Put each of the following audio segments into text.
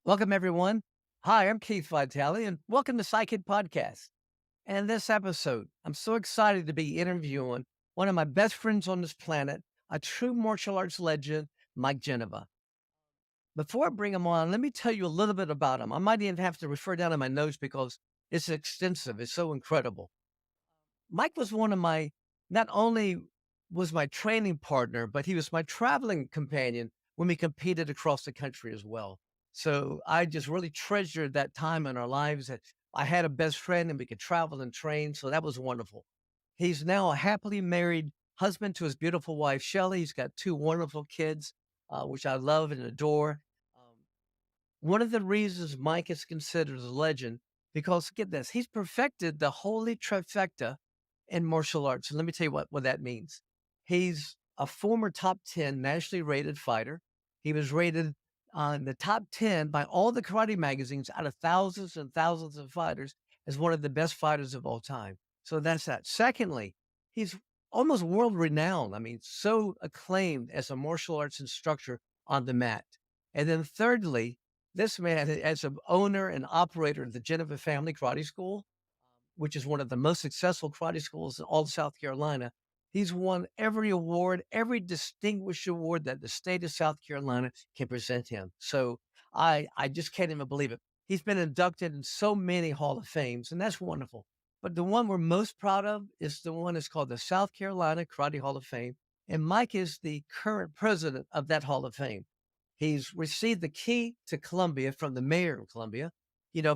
Welcome, everyone. Hi, I'm Keith Vitali, and welcome to Psychic Podcast. And in this episode, I'm so excited to be interviewing one of my best friends on this planet, a true martial arts legend, Mike Genova. Before I bring him on, let me tell you a little bit about him. I might even have to refer down to my notes because it's extensive. It's so incredible. Mike was one of my, not only was my training partner, but he was my traveling companion when we competed across the country as well. So I just really treasured that time in our lives that I had a best friend and we could travel and train. So that was wonderful. He's now a happily married husband to his beautiful wife, Shelley. He's got two wonderful kids, which I love and adore. Um, One of the reasons Mike is considered a legend, because get this, he's perfected the holy trifecta in martial arts. And let me tell you what that means. He's a former top 10 nationally rated fighter. He was rated on the top 10 by all the karate magazines out of thousands and thousands of fighters as one of the best fighters of all time. So that's that. Secondly, he's almost world renowned. I mean, so acclaimed as a martial arts instructor on the mat. And then thirdly, this man, as an owner and operator of the Genova Family Karate School, which is one of the most successful karate schools in all of South Carolina. He's won every award, every distinguished award that the state of South Carolina can present him. So I just can't even believe it. He's been inducted in so many Hall of Fames, and that's wonderful. But the one we're most proud of is the one that's called the South Carolina Karate Hall of Fame. And Mike is the current president of that Hall of Fame. He's received the key to Columbia from the mayor of Columbia,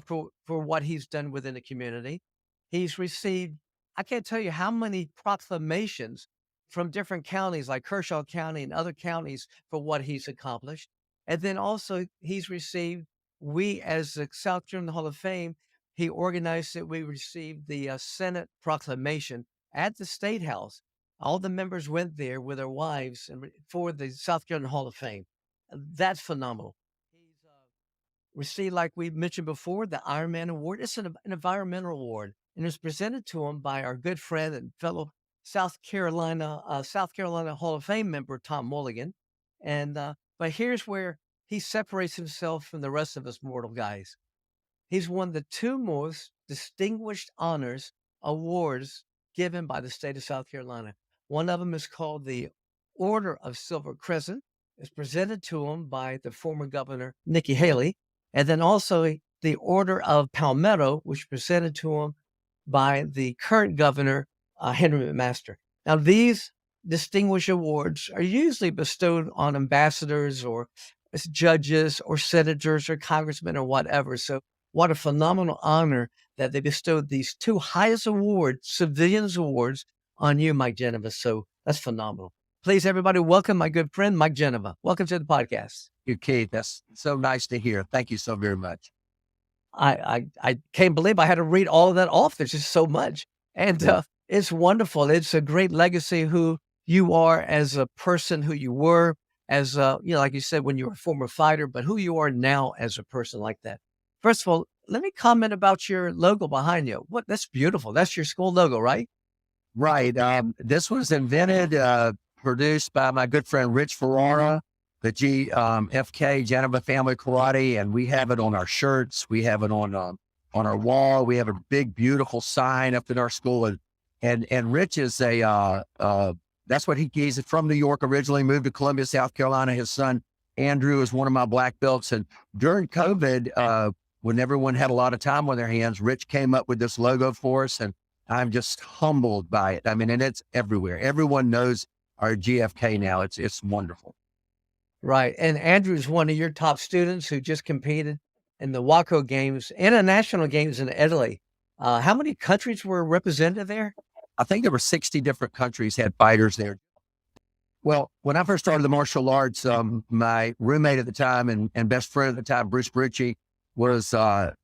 for what he's done within the community. He's received, I can't tell you how many proclamations from different counties like Kershaw County and other counties for what he's accomplished. And then also he's received, we as the South Carolina Hall of Fame, he organized it. We received the Senate proclamation at the State House. All the members went there with their wives for the South Carolina Hall of Fame. That's phenomenal. He's received, like we mentioned before, the Ironman Award. It's an environmental award, and it's presented to him by our good friend and fellow South Carolina Hall of Fame member Tom Mulligan. And but here's where he separates himself from the rest of us mortal guys. He's won the two most distinguished honors awards given by the state of South Carolina. One of them is called the Order of Silver Crescent. It's presented to him by the former governor, Nikki Haley. And then also the Order of Palmetto, which is presented to him by the current governor, Henry McMaster. Now, these distinguished awards are usually bestowed on ambassadors or as judges or senators or congressmen or whatever. So what a phenomenal honor that they bestowed these two highest awards, civilians awards, on you, Mike Genova. So that's phenomenal. Please, everybody, welcome my good friend, Mike Genova. Welcome to the podcast. You, Keith. That's so nice to hear. Thank you so very much. I can't believe I had to read all of that off. There's just so much. And it's wonderful. It's a great legacy who you are as a person, who you were as, like you said, when you were a former fighter, but who you are now as a person like that. First of all, let me comment about your logo behind you. That's beautiful. That's your school logo, right? Right. This was invented, produced by my good friend Rich Ferrara, the GFK Genova Family Karate, and we have it on our shirts. We have it on our wall. We have a big, beautiful sign up in our school, and Rich is that's what he's from New York originally, moved to Columbia, South Carolina. His son Andrew is one of my black belts, and during COVID, when everyone had a lot of time on their hands, Rich came up with this logo for us, and I'm just humbled by it. I mean, and it's everywhere. Everyone knows our GFK now. It's wonderful. Right. And Andrew's one of your top students who just competed in the WACO games, international games in Italy. How many countries were represented there? I think there were 60 different countries had fighters there. Well, when I first started the martial arts, my roommate at the time and best friend at the time, Bruce Britchie, was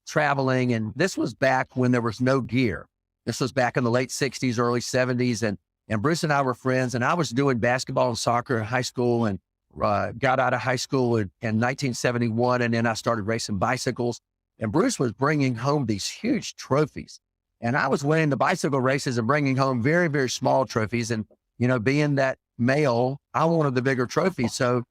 traveling. And this was back when there was no gear. This was back in the late 60s, early 70s. And Bruce and I were friends. And I was doing basketball and soccer in high school and got out of high school in 1971. And then I started racing bicycles. And Bruce was bringing home these huge trophies. And I was winning the bicycle races and bringing home very, very small trophies. And, being that male, I wanted the bigger trophy. So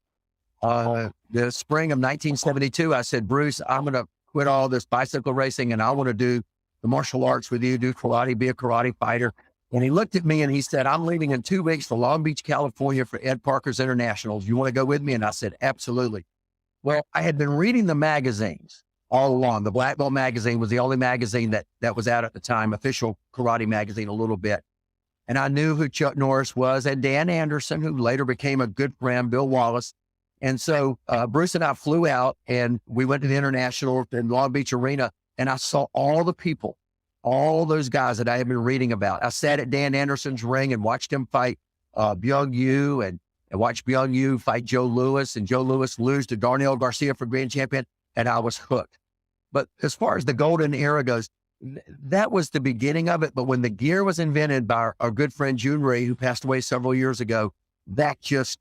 The spring of 1972, I said, Bruce, I'm going to quit all this bicycle racing and I want to do the martial arts with you, do karate, be a karate fighter. And he looked at me and he said, I'm leaving in 2 weeks for Long Beach, California for Ed Parker's Internationals. You want to go with me? And I said, absolutely. Well, I had been reading the magazines all along. The Black Belt magazine was the only magazine that was out at the time, official karate magazine a little bit. And I knew who Chuck Norris was and Dan Anderson, who later became a good friend, Bill Wallace. And so Bruce and I flew out and we went to the International in Long Beach Arena, and I saw all the people, all those guys that I had been reading about. I sat at Dan Anderson's ring and watched him fight Byung Yu and watched Byung Yu fight Joe Louis, and Joe Louis lose to Darnell Garcia for grand champion, and I was hooked. But as far as the golden era goes, that was the beginning of it. But when the gear was invented by our good friend June Ray, who passed away several years ago, that just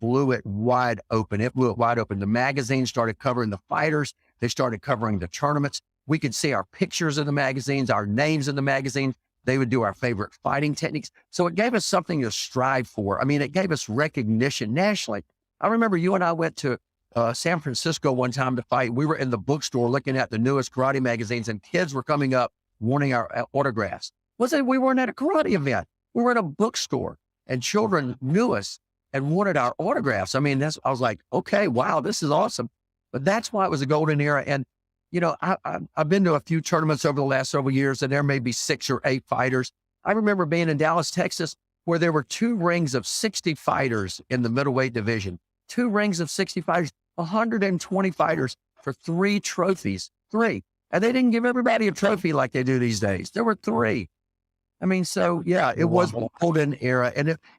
blew it wide open. It blew it wide open. The magazines started covering the fighters. They started covering the tournaments. We could see our pictures in the magazines, our names in the magazines. They would do our favorite fighting techniques. So it gave us something to strive for. I mean, it gave us recognition nationally. I remember you and I went to San Francisco one time to fight. We were in the bookstore looking at the newest karate magazines, and kids were coming up wanting our autographs. We weren't at a karate event. We were at a bookstore, and children knew us and wanted our autographs. I mean, I was like, okay, wow, this is awesome. But that's why it was a golden era. And, you know, I've been to a few tournaments over the last several years, and there may be 6 or 8 fighters. I remember being in Dallas, Texas, where there were 2 rings of 60 fighters in the middleweight division, 2 rings of 60 fighters, 120 fighters for 3 trophies, 3. And they didn't give everybody a trophy like they do these days. There were 3. I mean, so yeah, it was a golden era.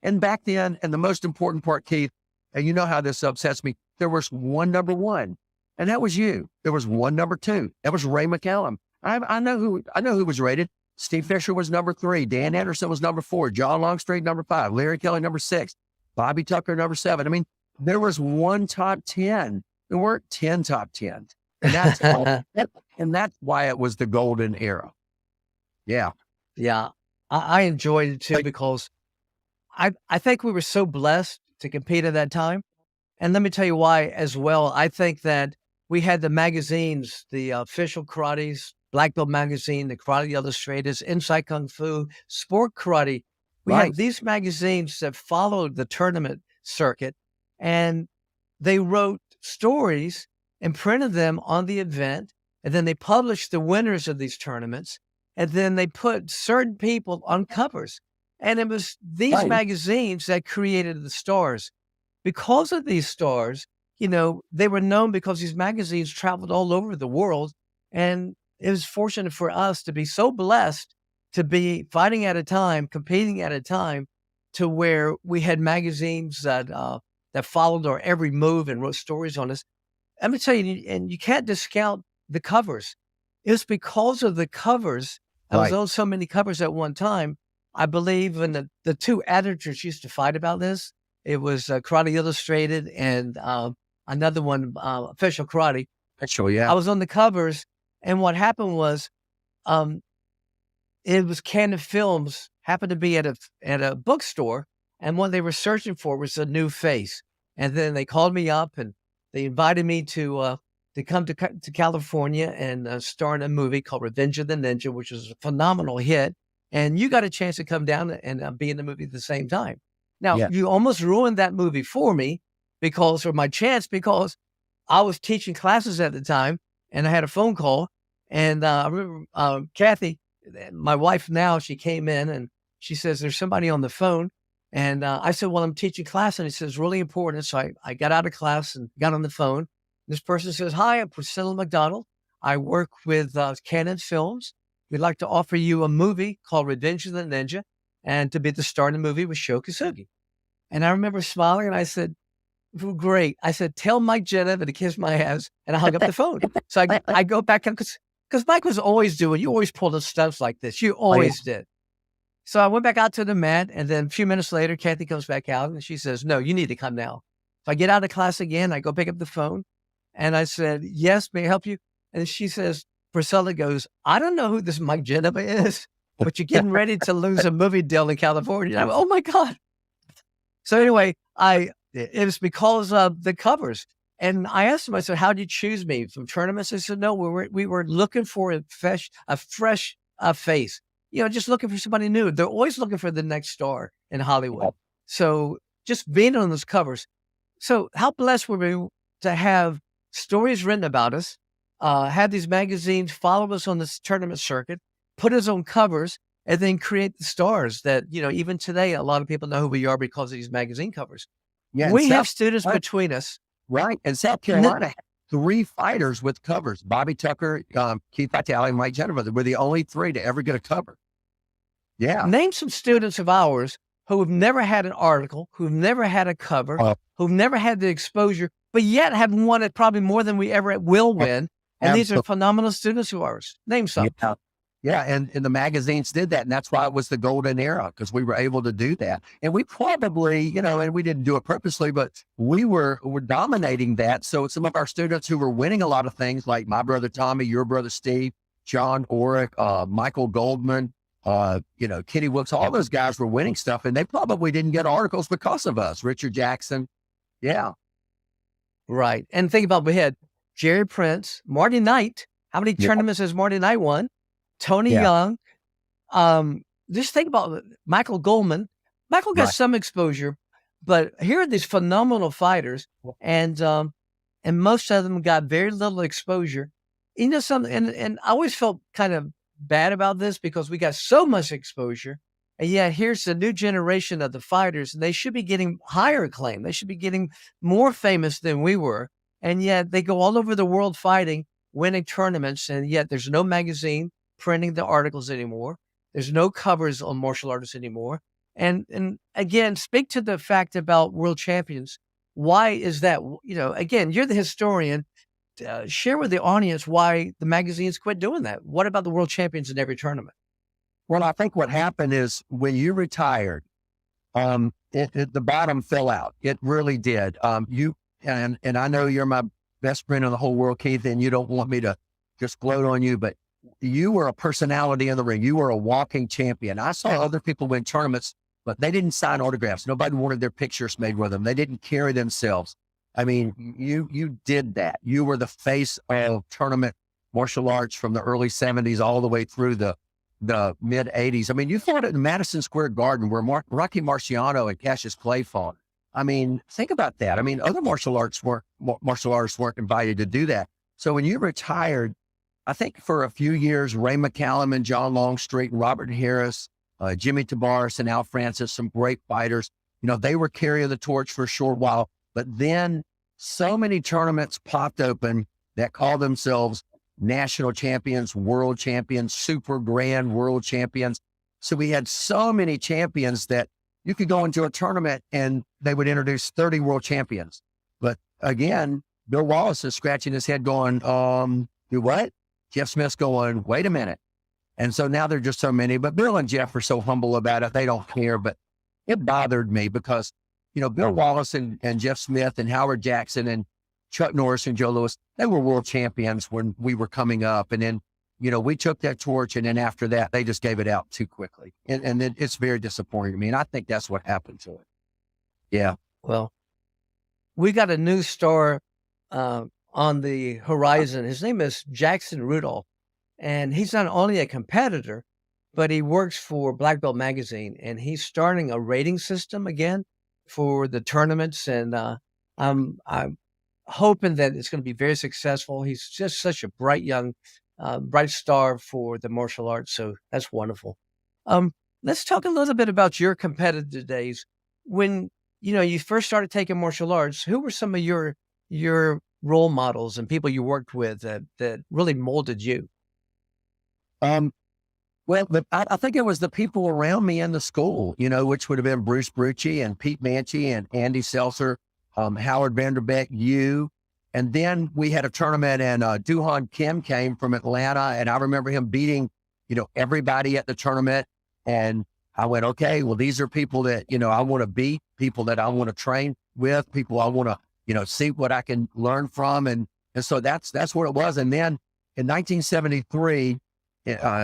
And back then, and the most important part, Keith, and you know how this upsets me, there was one number 1, and that was you. There was one number 2. That was Ray McCallum. I know who was rated. Steve Fisher was number 3. Dan Anderson was number 4. John Longstreet, number 5. Larry Kelly, number 6. Bobby Tucker, number 7. I mean, there was one top 10. There weren't 10 top 10. And that's why it was the golden era. Yeah. Yeah. I enjoyed it too, because I think we were so blessed to compete at that time. And let me tell you why as well. I think that we had the magazines, the official karates, Black Belt magazine, the Karate Illustrated, Inside Kung Fu, Sport Karate. We had these magazines that followed the tournament circuit, and they wrote stories and printed them on the event. And then they published the winners of these tournaments. And then they put certain people on covers. And it was these magazines that created the stars. Because of these stars, you know, they were known because these magazines traveled all over the world. And it was fortunate for us to be so blessed to be fighting at a time, competing at a time, to where we had magazines that followed our every move and wrote stories on us. Let me tell you, and you can't discount the covers. It's because of the covers. I was on so many covers at one time. I believe in the 2 editors used to fight about this. It was Karate Illustrated and another one, Official Karate. Actually, yeah. I was on the covers, and what happened was, it was Canon Films happened to be at a bookstore, and what they were searching for was a new face. And then they called me up and they invited me to come to California and star in a movie called Revenge of the Ninja, which was a phenomenal hit. And you got a chance to come down and be in the movie at the same time. Now, you almost ruined that movie for me because I was teaching classes at the time, and I had a phone call. And I remember Kathy, my wife now, she came in and she says, there's somebody on the phone. And I said, well, I'm teaching class. And it says, really important. So I got out of class and got on the phone. This person says, hi, I'm Priscilla McDonald. I work with Canon Films. We'd like to offer you a movie called Revenge of the Ninja, and to be the star in the movie with Sho Kosugi. And I remember smiling, and I said, well, great. I said, tell Mike Genova to kiss my ass, and I hung up the phone. So I go back, because Mike was always doing, you always pulled the stunts like this. You always did. So I went back out to the mat, and then a few minutes later, Kathy comes back out, and she says, no, you need to come now. So I get out of class again. I go pick up the phone, and I said, yes, may I help you? And she says, Priscilla goes, I don't know who this Mike Genova is, but you're getting ready to lose a movie deal in California. And I went, oh my God. So anyway, I It was because of the covers. And I asked him, I said, how'd you choose me from tournaments? He said, no, we were looking for a fresh face, just looking for somebody new. They're always looking for the next star in Hollywood. So just being on those covers. So how blessed were we to have stories written about us, have these magazines follow us on this tournament circuit, put us on covers, and then create the stars that, even today, a lot of people know who we are because of these magazine covers. Yeah. And We have students between us. right. And South Carolina had 3 fighters with covers: Bobby Tucker, Keith Vitali, and Mike Genova. They were the only 3 to ever get a cover. Yeah. Name some students of ours who have never had an article, who've never had a cover, who've never had the exposure, but yet have won it probably more than we ever will win. And these are phenomenal students of ours. Name some. Yeah. Yeah, and the magazines did that, and that's why it was the golden era, because we were able to do that. And we probably, and we didn't do it purposely, but we were dominating that. So some of our students who were winning a lot of things, like my brother Tommy, your brother Steve, John Orrick, Michael Goldman, Kitty Wilkes, all those guys were winning stuff, and they probably didn't get articles because of us. Richard Jackson, yeah, right. And think about, we had Jerry Prince, Marty Knight. How many tournaments has Marty Knight won? Tony Young. Just think about Michael Goldman. Michael got some exposure, but here are these phenomenal fighters, and most of them got very little exposure. Something, and I always felt kind of bad about this because we got so much exposure, and yet here's the new generation of the fighters, and they should be getting higher acclaim. They should be getting more famous than we were, and yet they go all over the world fighting, winning tournaments, and yet there's no magazine printing the articles anymore. There's no covers on martial artists anymore. And again, speak to the fact about world champions. Why is that? Again, you're the historian. Share with the audience why the magazines quit doing that. What about the world champions in every tournament? Well, I think what happened is when you retired, the bottom fell out. It really did. And I know you're my best friend in the whole world, Keith, and you don't want me to just gloat on you, but you were a personality in the ring. You were a walking champion. I saw other people win tournaments, but they didn't sign autographs. Nobody wanted their pictures made with them. They didn't carry themselves. I mean, you did that. You were the face of tournament martial arts from the early 70s all the way through the mid 80s. I mean, you fought at Madison Square Garden where Rocky Marciano and Cassius Clay fought. I mean, think about that. I mean, other martial artists weren't invited to do that. So when you retired, I think for a few years, Ray McCallum and John Longstreet and Robert Harris, Jimmy Tabares and Al Francis, some great fighters, they were carrying the torch for a short while. But then so many tournaments popped open that called themselves national champions, world champions, super grand world champions. So we had so many champions that you could go into a tournament and they would introduce 30 world champions. But again, Bill Wallace is scratching his head going, do what? Jeff Smith's going, wait a minute. And so now there are just so many, but Bill and Jeff are so humble about it. They don't care, but it bothered me because, Bill Wallace and Jeff Smith and Howard Jackson and Chuck Norris and Joe Louis, they were world champions when we were coming up. And then, we took that torch, and then after that, they just gave it out too quickly. And then it's very disappointing to me. And I think that's what happened to it. Yeah. Well, we got a new star, on the horizon. His name is Jackson Rudolph, and he's not only a competitor, but he works for Black Belt Magazine, and he's starting a rating system again for the tournaments. And I'm hoping that it's going to be very successful. He's just such a bright star for the martial arts. So that's wonderful. Let's talk a little bit about your competitive days. When, you first started taking martial arts, who were some of your role models and people you worked with that really molded you? Well, I think it was the people around me in the school, which would have been Bruce Brucci and Pete Manchie and Andy Seltzer, Howard Vanderbeck, you. And then we had a tournament, and Duhan Kim came from Atlanta, and I remember him beating, everybody at the tournament. And I went, okay, well, these are people that, I want to beat, people that I want to train with, people I want to, see what I can learn from. And so that's what it was. And then in 1973,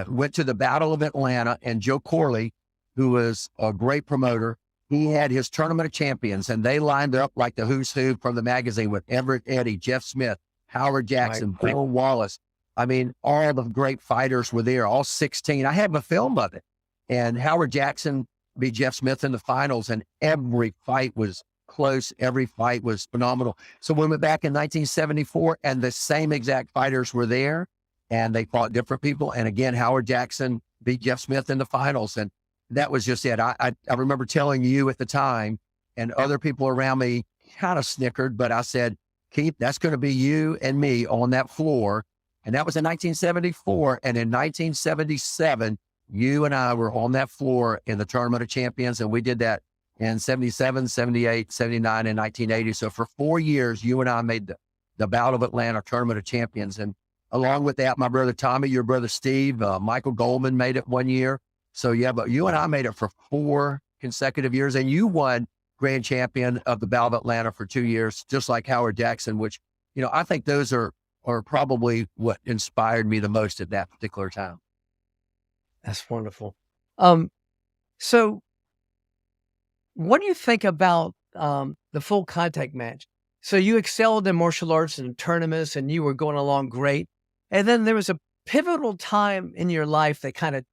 went to the Battle of Atlanta, and Joe Corley, who was a great promoter, he had his tournament of champions, and they lined up like the who's who from the magazine with Everett Eddy, Jeff Smith, Howard Jackson, Right. Bill Wallace. I mean, all the great fighters were there, all 16. I have a film of it. And Howard Jackson beat Jeff Smith in the finals, and every fight was close. Every fight was phenomenal. So we went back in 1974, and the same exact fighters were there, and they fought different people. And again, Howard Jackson beat Jeff Smith in the finals. And that was just it. I remember telling you at the time, and other people around me kind of snickered, but I said, Keith, that's going to be you and me on that floor. And that was in 1974. And in 1977, you and I were on that floor in the Tournament of Champions. And we did that in 77, 78, 79, and 1980. So for 4 years, you and I made the Bout of Atlanta Tournament of Champions. And along with that, my brother Tommy, your brother Steve, Michael Goldman made it 1 year. So yeah, but you and I made it for 4 consecutive years, and you won grand champion of the Bout of Atlanta for 2 years, just like Howard Jackson, which, I think those are probably what inspired me the most at that particular time. That's wonderful. So what do you think about the full contact match? So you excelled in martial arts and tournaments, and you were going along great. And then there was a pivotal time in your life that kind of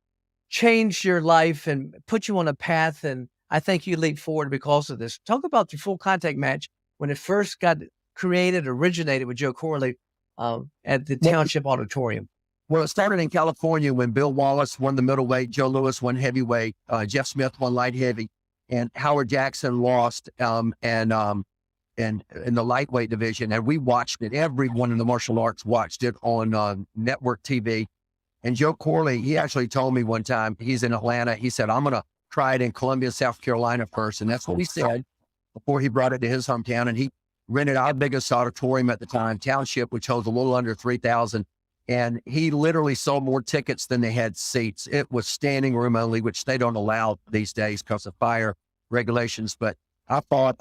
changed your life and put you on a path. And I think you leaped forward because of this. Talk about the full contact match when it first got originated with Joe Corley at the Township Auditorium. Well, it started in California when Bill Wallace won the middleweight, Joe Louis won heavyweight, Jeff Smith won light heavy, and Howard Jackson lost and in the lightweight division. And we watched it. Everyone in the martial arts watched it on network TV. And Joe Corley, he actually told me one time, he's in Atlanta. He said, I'm going to try it in Columbia, South Carolina first. And that's what he said before he brought it to his hometown. And he rented our biggest auditorium at the time, Township, which holds a little under 3,000. And he literally sold more tickets than they had seats. It was standing room only, which they don't allow these days because of fire regulations. But I fought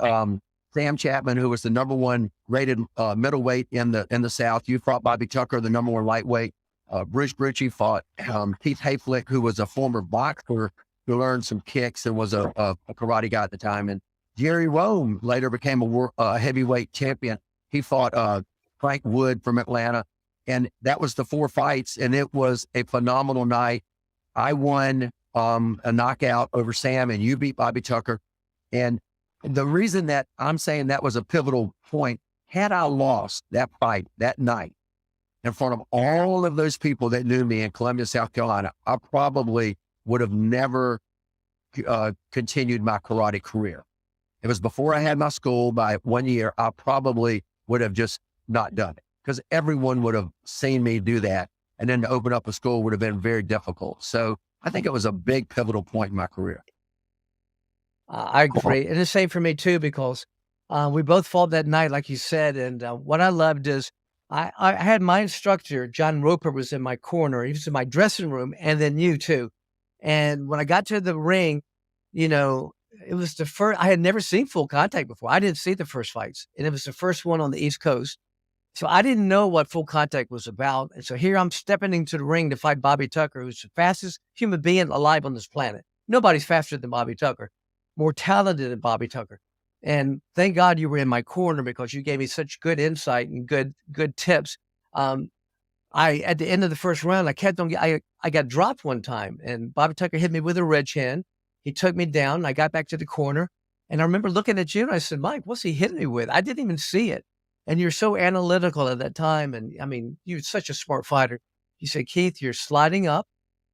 Sam Chapman, who was the number 1 rated middleweight in the South. You fought Bobby Tucker, the number 1 lightweight. Bruce Brucci fought Keith Hayflick, who was a former boxer who learned some kicks and was a karate guy at the time. And Jerry Rome later became a heavyweight champion. He fought Frank Wood from Atlanta. And that was the 4 fights. And it was a phenomenal night. I won a knockout over Sam, and you beat Bobby Tucker. And the reason that I'm saying that was a pivotal point, had I lost that fight that night in front of all of those people that knew me in Columbia, South Carolina, I probably would have never continued my karate career. It was before I had my school by 1 year. I probably would have just not done it because everyone would have seen me do that. And then to open up a school would have been very difficult. So I think it was a big pivotal point in my career. I agree. And the same for me too, because we both fought that night, like you said. And what I loved is I had my instructor, John Roper, was in my corner. He was in my dressing room, and then you too. And when I got to the ring, it was the first, I had never seen full contact before. I didn't see the first fights, and it was the first one on the East Coast. So I didn't know what full contact was about. And so here I'm stepping into the ring to fight Bobby Tucker, who's the fastest human being alive on this planet. Nobody's faster than Bobby Tucker, more talented than Bobby Tucker. And thank God you were in my corner because you gave me such good insight and good tips. At the end of the first round, I got dropped one time, and Bobby Tucker hit me with a red hand. He took me down, and I got back to the corner. And I remember looking at you, and I said, Mike, what's he hitting me with? I didn't even see it. And you're so analytical at that time. And I mean, you're such a smart fighter. You said, Keith, you're sliding up.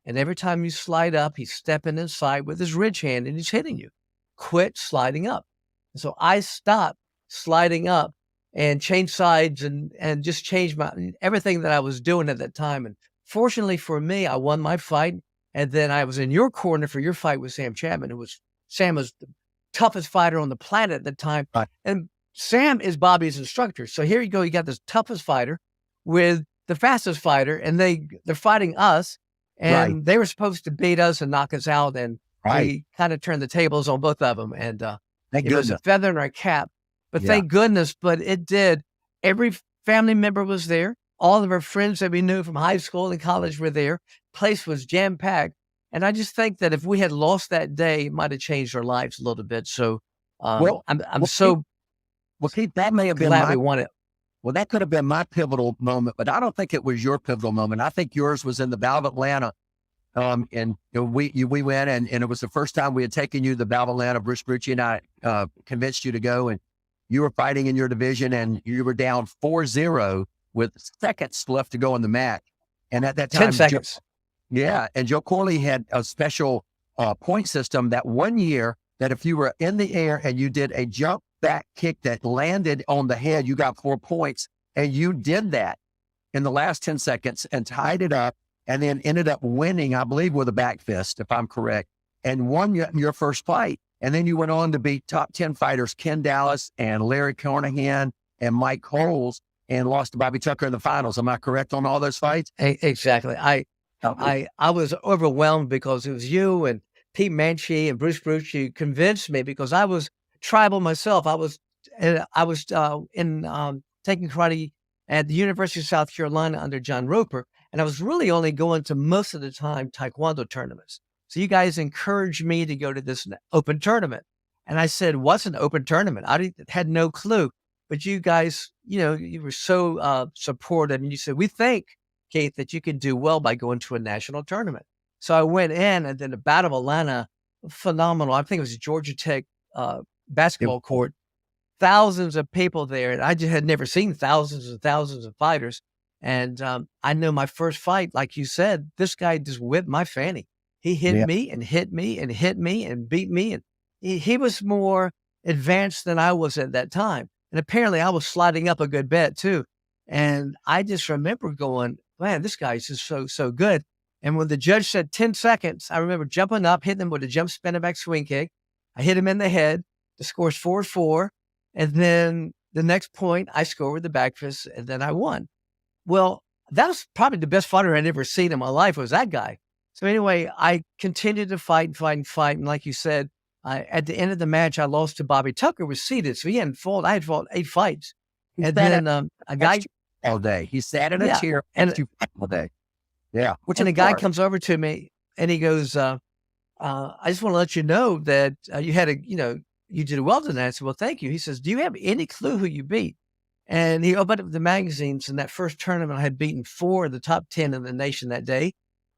And every time you slide up, he's stepping inside with his ridge hand and he's hitting you. Quit sliding up. And so I stopped sliding up and changed sides and just changed everything that I was doing at that time. And fortunately for me, I won my fight. And then I was in your corner for your fight with Sam Chapman, Sam was the toughest fighter on the planet at the time. Right. And Sam is Bobby's instructor. So here you go. You got this toughest fighter with the fastest fighter, and they're fighting us. And They were supposed to beat us and knock us out. And we kind of turned the tables on both of them. And it was a feather in our cap. But thank goodness. But it did. Every family member was there. All of our friends that we knew from high school and college were there. Place was jam-packed. And I just think that if we had lost that day, it might have changed our lives a little bit. So Well, I'm well, Keith, so well, Keith, that may have been glad we my won it. well, that could have been my pivotal moment, but I don't think it was your pivotal moment. I think yours was in the Battle of Atlanta. And we went, and it was the first time we had taken you to the Battle of Atlanta. Bruce Brucci and I convinced you to go, and you were fighting in your division, and you were down 4-0 with seconds left to go in the match. And at that 10 time, seconds. yeah, and Joe Corley had a special point system that one year that if you were in the air and you did a jump back kick that landed on the head, you got 4 points. And you did that in the last 10 seconds and tied it up and then ended up winning, I believe, with a back fist, if I'm correct, and won your first fight. And then you went on to beat top 10 fighters, Ken Dallas and Larry Carnahan and Mike Coles, and lost to Bobby Tucker in the finals. Am I correct on all those fights? Exactly. I was overwhelmed because it was you and Pete Manchi and Bruce Brucci convinced me, because I was tribal myself. I was taking karate at the University of South Carolina under John Roper, and I was really only going to most of the time Taekwondo tournaments. So you guys encouraged me to go to this open tournament, and I said, "What's an open tournament?" Had no clue, but you guys, you were so supportive, and you said, "We think, Keith, that you could do well by going to a national tournament." So I went in, and then the Battle of Atlanta, phenomenal. I think it was Georgia Tech basketball court, thousands of people there. And I just had never seen thousands and thousands of fighters. And I know my first fight, like you said, this guy just whipped my fanny. He hit Yeah. me and hit me and hit me and beat me. And he was more advanced than I was at that time. And apparently I was sliding up a good bit too. And I just remember going, man, this guy's just so good. And when the judge said 10 seconds, I remember jumping up, hitting him with a jump spinning back swing kick. I hit him in the head. The score's 4-4. And then the next point, I scored with the back fist, and then I won. Well, that was probably the best fighter I'd ever seen in my life, was that guy. So anyway, I continued to fight and fight and fight. And like you said, at the end of the match, I lost to Bobby Tucker, was seated. So he hadn't fought. I had fought 8 fights. And then a guy all day. He sat in a yeah, chair and all day. Yeah. Which and is a guy smart. comes over to me and he goes, I just want to let you know that you did well tonight. I said, well, thank you. He says, do you have any clue who you beat? And he opened up the magazines. In that first tournament, I had beaten 4 of the top 10 in the nation that day.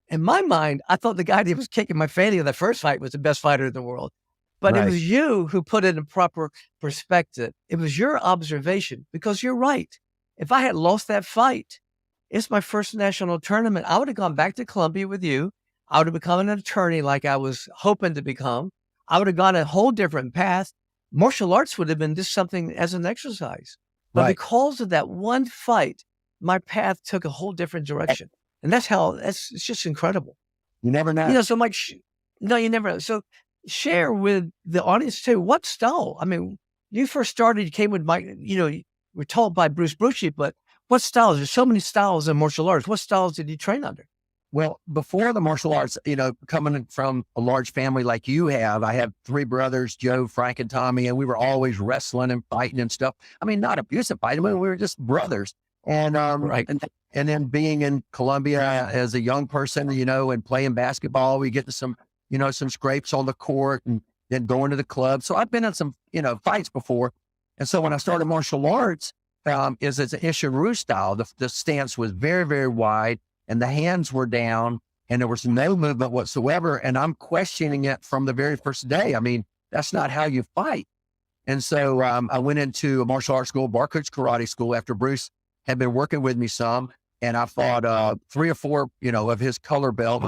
In my mind, I thought the guy that was kicking my fanny in the first fight was the best fighter in the world. But it Right. was you who put it in proper perspective. It was your observation, because you're right. If I had lost that fight, it's my first national tournament. I would have gone back to Columbia with you. I would have become an attorney like I was hoping to become. I would have gone a whole different path. Martial arts would have been just something as an exercise. But Right. because of that one fight, my path took a whole different direction. And it's just incredible. You never know. So Mike, no, you never. So share with the audience too, what style? I mean, you first started, you came with Mike, you were taught by Bruce Brucci, but what styles? There's so many styles in martial arts. What styles did you train under? Well, before the martial arts, coming from a large family like you have, I have 3 brothers, Joe, Frank, and Tommy, and we were always wrestling and fighting and stuff. I mean, not abusive fighting, but we were just brothers. And, Right. and then being in Columbia as a young person, and playing basketball, we get to some scrapes on the court and then going to the club. So I've been in some, fights before. And so when I started martial arts, it's an Ishiru style. The stance was very, very wide and the hands were down and there was no movement whatsoever. And I'm questioning it from the very first day. I mean, that's not how you fight. And so I went into a martial arts school, Barcoach Karate School, after Bruce had been working with me some. And I fought 3 or 4, of his color belt,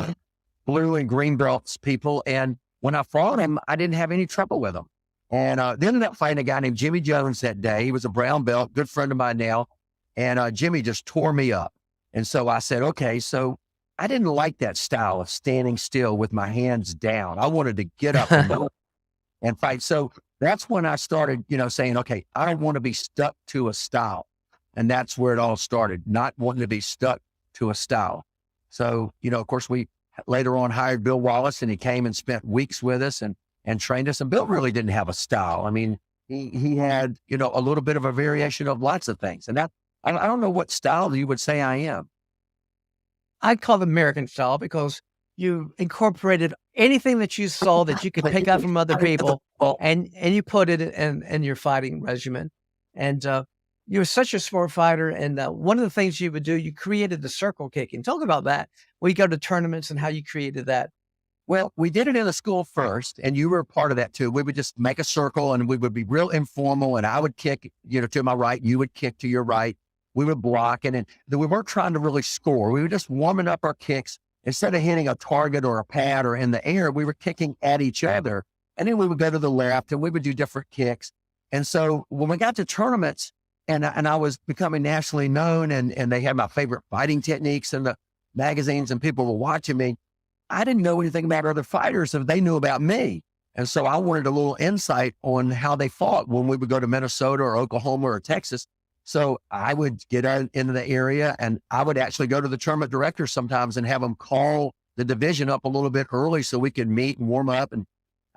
blue and green belts people. And when I fought him, I didn't have any trouble with him. And then ended up fighting a guy named Jimmy Jones that day. He was a brown belt, good friend of mine now. And Jimmy just tore me up. And so I said, okay, so I didn't like that style of standing still with my hands down. I wanted to get up and fight. So that's when I started, saying, okay, I don't want to be stuck to a style. And that's where it all started, not wanting to be stuck to a style. So, of course, we later on hired Bill Wallace, and he came and spent weeks with us and trained us. And Bill really didn't have a style. I mean, he had, a little bit of a variation of lots of things. And that, I don't know what style you would say I am. I call it American style because you incorporated anything that you saw that you could pick up from other people, and you put it in your fighting regimen. And you were such a smart fighter. And one of the things you would do, you created the circle kicking. Talk about that. We go to tournaments and how you created that. Well, we did it in the school first, and you were a part of that too. We would just make a circle and we would be real informal, and I would kick, to my right, you would kick to your right. We would block it, and we weren't trying to really score. We were just warming up our kicks. Instead of hitting a target or a pad or in the air, we were kicking at each other. And then we would go to the left and we would do different kicks. And so when we got to tournaments and I was becoming nationally known and they had my favorite fighting techniques in the magazines and people were watching me, I didn't know anything about other fighters if they knew about me. And so I wanted a little insight on how they fought when we would go to Minnesota or Oklahoma or Texas. So I would get out into the area and I would actually go to the tournament directors sometimes and have them call the division up a little bit early so we could meet and warm up. And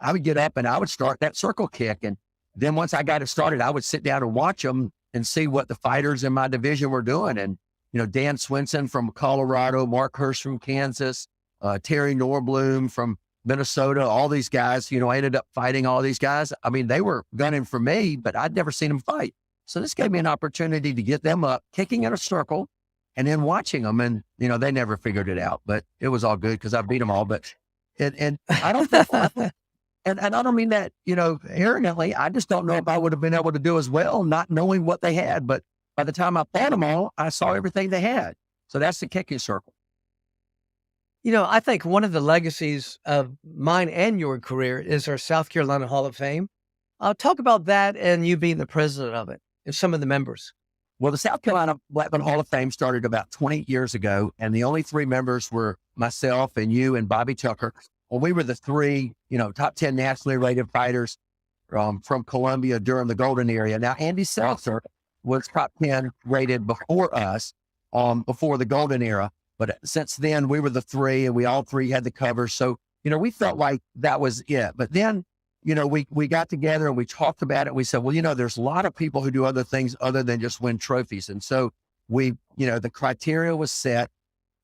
I would get up and I would start that circle kick. And then once I got it started, I would sit down and watch them and see what the fighters in my division were doing. And, Dan Swenson from Colorado, Mark Hurst from Kansas, Terry Norbloom from Minnesota, all these guys, I ended up fighting all these guys. I mean, they were gunning for me, but I'd never seen them fight. So this gave me an opportunity to get them up, kicking in a circle, and then watching them. And, they never figured it out, but it was all good because I beat them all. But, and I don't think, and I don't mean that, arrogantly. I just don't know if I would have been able to do as well, not knowing what they had. But by the time I fought them all, I saw everything they had. So that's the kicking circle. I think one of the legacies of mine and your career is our South Carolina Hall of Fame. Talk about that and you being the president of it and some of the members. Well, the South Carolina Black Belt Hall of Fame started about 20 years ago, and the only three members were myself and you and Bobby Tucker. Well, we were the three, top 10 nationally rated fighters from Columbia during the Golden Era. Now, Andy Seltzer was top 10 rated before us, before the Golden Era. But since then, we were the three, and we all three had the covers. So, we felt like that was it. But then, we got together and we talked about it. We said, well, there's a lot of people who do other things other than just win trophies. And so the criteria was set.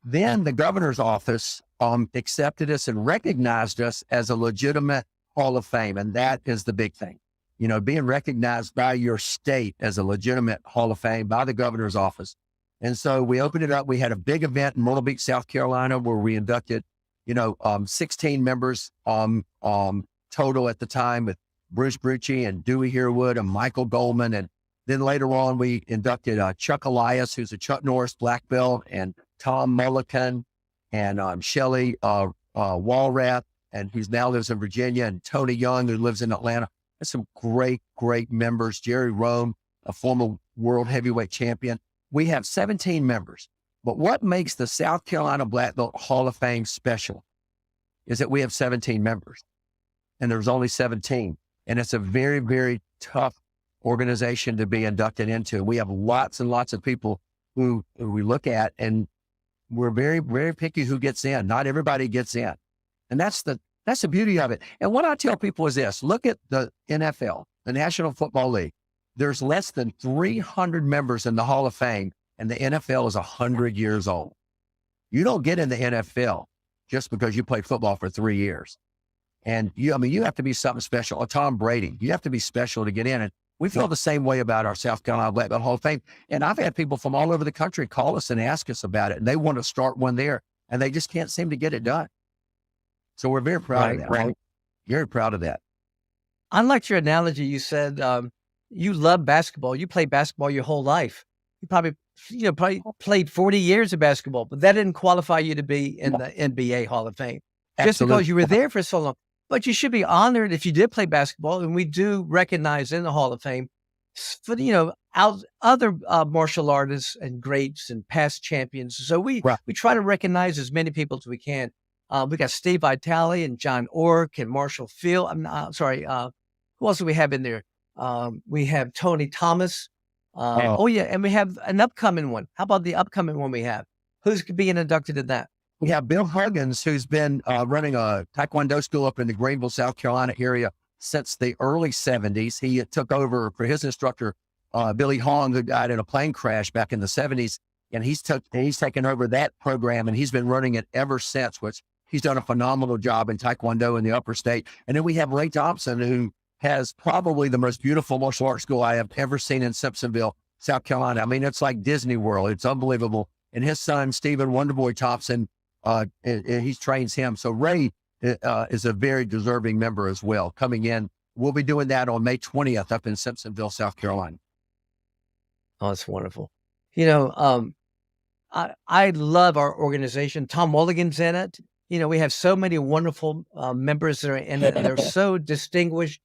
Then the governor's office accepted us and recognized us as a legitimate Hall of Fame. And that is the big thing, being recognized by your state as a legitimate Hall of Fame by the governor's office. And so we opened it up. We had a big event in Myrtle Beach, South Carolina, where we inducted, 16 members total at the time, with Bruce Brucci and Dewey Herwood and Michael Goldman. And then later on, we inducted Chuck Elias, who's a Chuck Norris black belt, and Tom Mullican and Shelley Walrath, and who now lives in Virginia, and Tony Young, who lives in Atlanta. There's some great, great members. Jerry Rome, a former world heavyweight champion. We have 17 members. But what makes the South Carolina Black Belt Hall of Fame special is that we have 17 members, and there's only 17. And it's a very, very tough organization to be inducted into. We have lots and lots of people who we look at, and we're very, very picky who gets in. Not everybody gets in. And that's the beauty of it. And what I tell people is this: look at the NFL, the National Football League. There's less than 300 members in the Hall of Fame, and the NFL is 100 years old. You don't get in the NFL just because you played football for 3 years. And you have to be something special. Or Tom Brady, you have to be special to get in. And we feel the same way about our South Carolina Black Belt Hall of Fame. And I've had people from all over the country call us and ask us about it. And they want to start one there, and they just can't seem to get it done. So we're very proud of that. Right? Very proud of that. I liked your analogy. You said you love basketball. You played basketball your whole life. You probably played 40 years of basketball, but that didn't qualify you to be in the NBA Hall of Fame. Just Absolutely. because you were there for so long. But you should be honored if you did play basketball, and we do recognize in the Hall of Fame for other martial artists and greats and past champions. So we try to recognize as many people as we can. We got Steve Vitali and John Ork and Marshall Field. Who else do we have in there? We have Tony Thomas. And we have an upcoming one. How about the upcoming one we have? Who's being inducted in that? We have Bill Huggins, who's been running a Taekwondo school up in the Greenville, South Carolina area since the early 70s. He took over for his instructor, Billy Hong, who died in a plane crash back in the 70s. And he's taken over that program, and he's been running it ever since, which He's done a phenomenal job in Taekwondo in the upper state. And then we have Ray Thompson, who has probably the most beautiful martial arts school I have ever seen in Simpsonville, South Carolina. I mean, it's like Disney World. It's unbelievable. And his son, Stephen Wonderboy Thompson, he trains him. So Ray is a very deserving member as well coming in. We'll be doing that on May 20th up in Simpsonville, South Carolina. Oh, it's wonderful. You know, I love our organization. Tom Mulligan's in it. You know, we have so many wonderful members that are in it. They're so distinguished.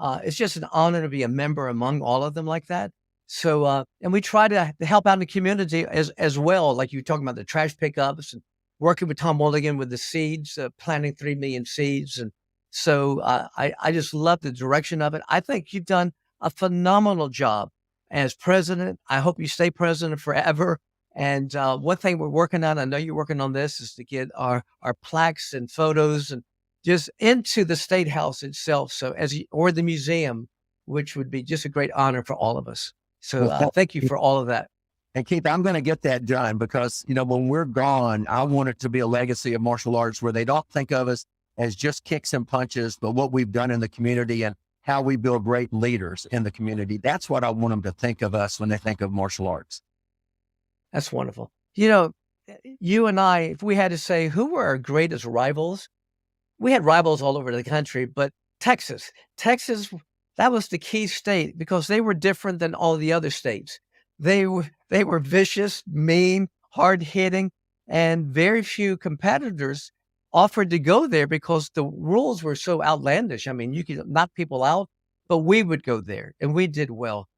It's just an honor to be a member among all of them like that. So, and we try to help out in the community as well. Like you were talking about the trash pickups and working with Tom Mulligan with the seeds, planting 3 million seeds. And so I just love the direction of it. I think you've done a phenomenal job as president. I hope you stay president forever. And one thing we're working on, I know you're working on this, is to get our plaques and photos and just into the State House itself. So or the museum, which would be just a great honor for all of us. So thank you for all of that. And Keith, I'm going to get that done because, you know, when we're gone, I want it to be a legacy of martial arts where they don't think of us as just kicks and punches, but what we've done in the community and how we build great leaders in the community. That's what I want them to think of us when they think of martial arts. That's wonderful. You know, you and I, if we had to say who were our greatest rivals, we had rivals all over the country, but Texas, that was the key state because they were different than all the other states. They were vicious, mean, hard hitting, and very few competitors offered to go there because the rules were so outlandish. I mean, you could knock people out, but we would go there and we did well.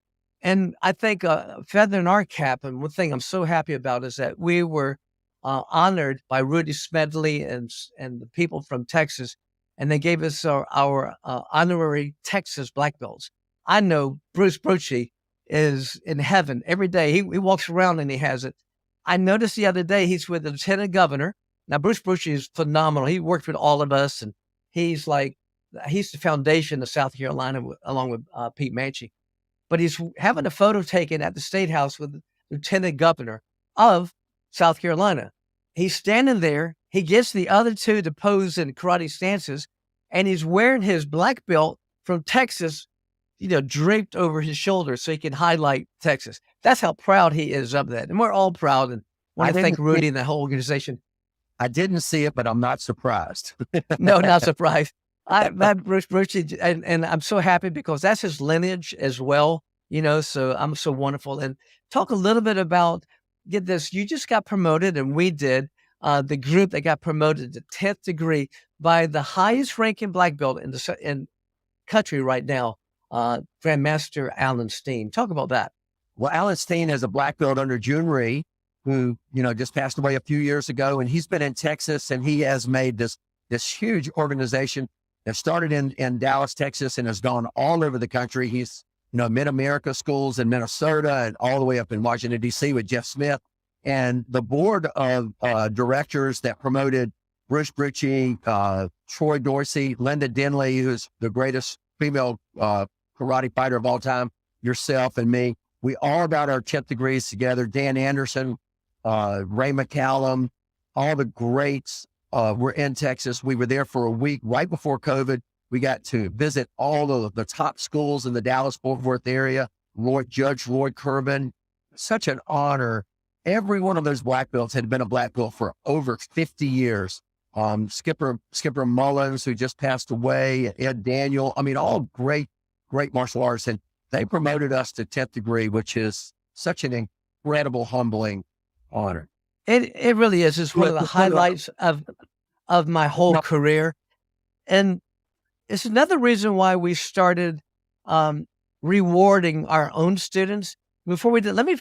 And I think feather in our cap, and one thing I'm so happy about is that we were honored by Rudy Smedley and the people from Texas, and they gave us our honorary Texas black belts. I know Bruce Brocci is in heaven every day. He walks around and he has it. I noticed the other day he's with the lieutenant governor. Now, Bruce Brocci is phenomenal. He worked with all of us, and he's the foundation of South Carolina along with Pete Manchie. But he's having a photo taken at the State House with the lieutenant governor of South Carolina. He's standing there. He gets the other two to pose in karate stances, and he's wearing his black belt from Texas, you know, draped over his shoulder so he can highlight Texas. That's how proud he is of that. And we're all proud. And want to thank Rudy and the whole organization. I didn't see it, but I'm not surprised. No, not surprised. I met Bruce Brocci, and I'm so happy because that's his lineage as well, you know, so I'm so wonderful. And talk a little bit about, get this, you just got promoted, and we did, the group that got promoted to 10th degree by the highest ranking black belt in the country right now, Grandmaster Alan Steen. Talk about that. Well, Alan Steen is a black belt under June Rhee, who, you know, just passed away a few years ago, and he's been in Texas, and he has made this huge organization that started in Dallas, Texas, and has gone all over the country. He's, you know, Mid-America schools in Minnesota and all the way up in Washington, D.C. with Jeff Smith. And the board of directors that promoted Bruce Brocci, Troy Dorsey, Linda Denley, who's the greatest female karate fighter of all time, yourself and me, we all got our 10th degrees together. Dan Anderson, Ray McCallum, all the greats were in Texas. We were there for a week right before COVID. We got to visit all of the top schools in the Dallas-Fort Worth area. Judge Roy Kerman, such an honor. Every one of those black belts had been a black belt for over 50 years. Skipper Mullins, who just passed away, Ed Daniel. I mean, all great martial artists. And they promoted us to 10th degree, which is such an incredible, humbling honor. It really is. It's one of the highlights of my whole career. And it's another reason why we started rewarding our own students. Before we did, let me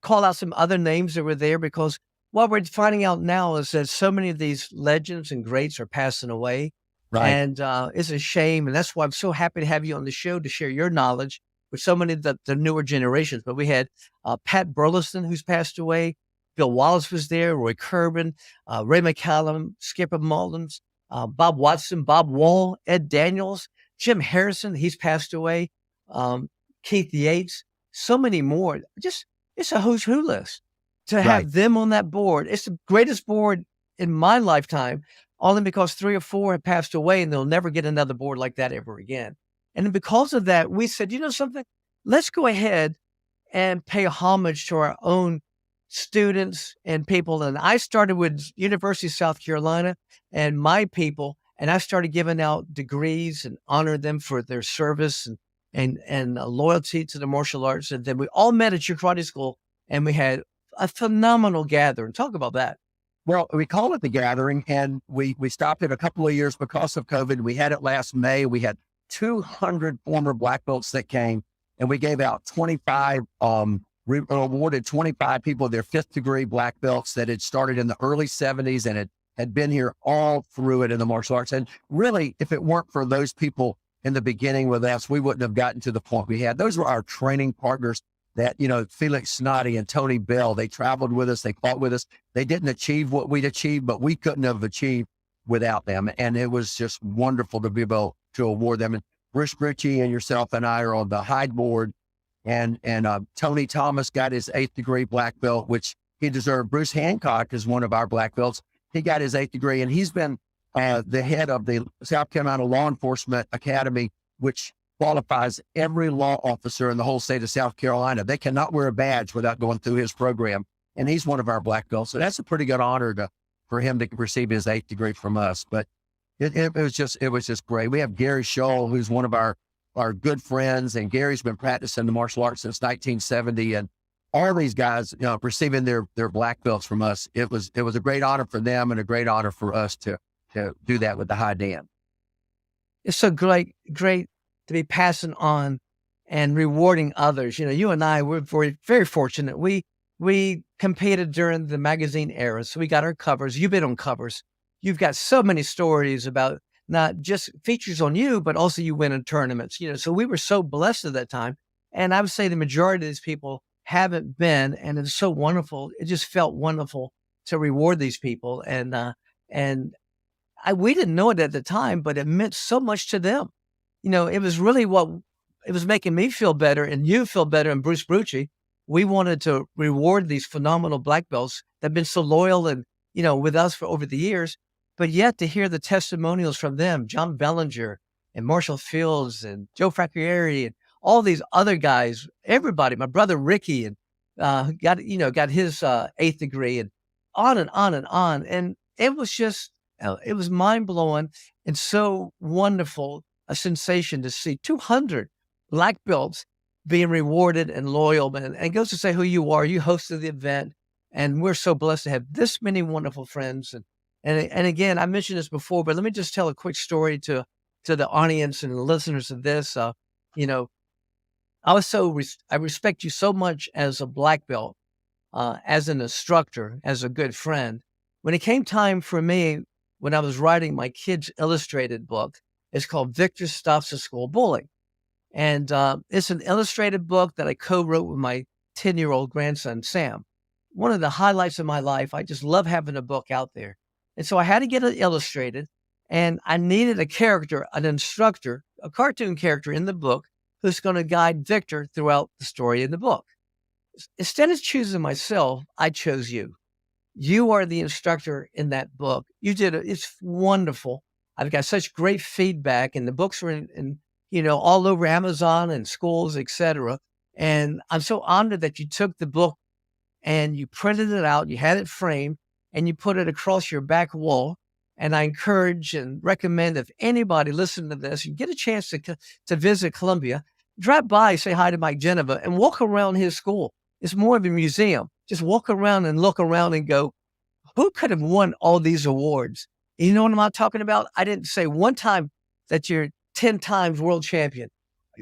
call out some other names that were there, because what we're finding out now is that so many of these legends and greats are passing away. Right. And it's a shame. And that's why I'm so happy to have you on the show to share your knowledge with so many of the newer generations. But we had Pat Burleson, who's passed away. Bill Wallace was there, Roy Kerman, Ray McCallum, Skipper Mullins, Bob Watson, Bob Wall, Ed Daniels, Jim Harrison, he's passed away, Keith Yates, so many more. Just, it's a who's who list to have them on that board. It's the greatest board in my lifetime, only because 3 or 4 have passed away and they'll never get another board like that ever again. And then because of that, we said, you know something? Let's go ahead and pay homage to our own students and people. And I started with University of South Carolina and my people, and I started giving out degrees and honor them for their service and loyalty to the martial arts. And then we all met at your karate school, and we had a phenomenal gathering. Talk about that. Well, we call it the gathering, and we stopped it a couple of years because of COVID. We had it last May. We had 200 former black belts that came, and we gave out 25, we awarded 25 people their 5th degree black belts that had started in the early 70s and had been here all through it in the martial arts. And really, if it weren't for those people in the beginning with us, we wouldn't have gotten to the point we had. Those were our training partners that, Felix Snoddy and Tony Bell, they traveled with us, they fought with us. They didn't achieve what we'd achieved, but we couldn't have achieved without them. And it was just wonderful to be able to award them. And Bruce Brucci and yourself and I are on the Hyde board. And Tony Thomas got his 8th degree black belt, which he deserved. Bruce Hancock is one of our black belts. He got his 8th degree, and he's been the head of the South Carolina Law Enforcement Academy, which qualifies every law officer in the whole state of South Carolina. They cannot wear a badge without going through his program. And he's one of our black belts. So that's a pretty good honor for him to receive his 8th degree from us. But it was just great. We have Gary Scholl, who's one of our good friends, and Gary's been practicing the martial arts since 1970. And all these guys, receiving their black belts from us, it was a great honor for them and a great honor for us to do that with the High Dan. It's so great to be passing on and rewarding others. You and I, we're very fortunate. We competed during the magazine era, so we got our covers. You've been on covers. You've got so many stories about not just features on you, but also you win in tournaments. So we were so blessed at that time. And I would say the majority of these people haven't been, and it's so wonderful. It just felt wonderful to reward these people. We didn't know it at the time, but it meant so much to them. It was really it was making me feel better and you feel better, and Bruce Brucci. We wanted to reward these phenomenal black belts that have been so loyal and, with us for over the years, but yet to hear the testimonials from them, John Bellinger and Marshall Fields and Joe Fracchieri and all these other guys, everybody, my brother Ricky, and got his 8th degree, and on and on and on. And it was just, it was mind blowing and so wonderful, a sensation to see 200 black belts being rewarded and loyal. And it goes to say who you are. You hosted the event, and we're so blessed to have this many wonderful friends. And again, I mentioned this before, but let me just tell a quick story to the audience and the listeners of this. I respect you so much as a black belt, as an instructor, as a good friend. When it came time for me, when I was writing my kids' illustrated book, it's called Victor Stops the School Bully. And it's an illustrated book that I co-wrote with my 10-year-old grandson, Sam. One of the highlights of my life. I just love having a book out there. And so I had to get it illustrated, and I needed a character, an instructor, a cartoon character in the book who's going to guide Victor throughout the story in the book. Instead of choosing myself, I chose you. You are the instructor in that book. You did it. It's wonderful. I've got such great feedback, and the books are in all over Amazon and schools, etc. And I'm so honored that you took the book and you printed it out, you had it framed, and you put it across your back wall. And I encourage and recommend, if anybody listening to this, you get a chance to visit Columbia, drive by, say hi to Mike Genova, and walk around his school. It's more of a museum. Just walk around and look around and go, who could have won all these awards? You know what I'm talking about? I didn't say one time that you're 10 times world champion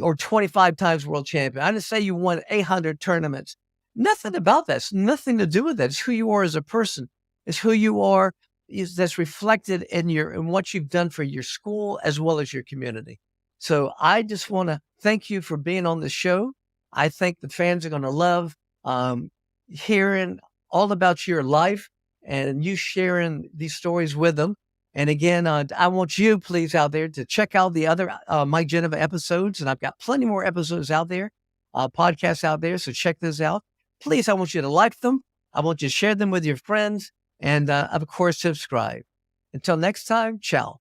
or 25 times world champion. I didn't say you won 800 tournaments. Nothing about that. It's nothing to do with that. It's who you are as a person. It's who you are that's reflected in what you've done for your school as well as your community. So I just want to thank you for being on the show. I think the fans are going to love hearing all about your life and you sharing these stories with them. And again, I want you, please, out there to check out the other Mike Genova episodes. And I've got plenty more episodes out there, podcasts out there. So check those out. Please, I want you to like them. I want you to share them with your friends. And of course, subscribe. Until next time, ciao.